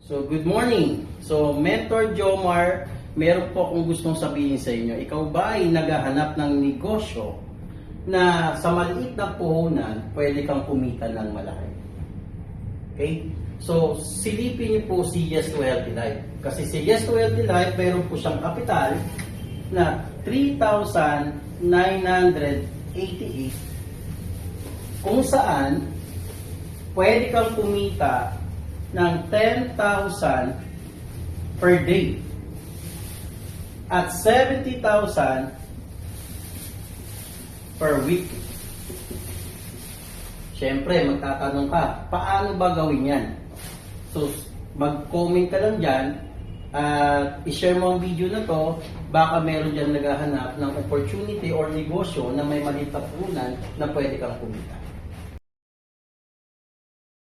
So, good morning. So, Mentor Jomar, meron po akong gustong sabihin sa inyo. Ikaw ba ay naghahanap ng negosyo na sa maliit na puhunan, pwede kang kumita ng malaki? Okay? So, silipin niyo po si Yes to Healthy Life. Kasi si Yes to Healthy Life, meron po siyang kapital na 3,988 kung saan pwede kang kumita ng 10,000 per day at 70,000 per week. Siyempre, magtatanong ka, paano ba gawin yan? So, mag-comment ka lang dyan at i-share mo ang video na to. Baka meron dyan naghahanap ng opportunity or negosyo na may maliit na puhunan na pwede kang kumita.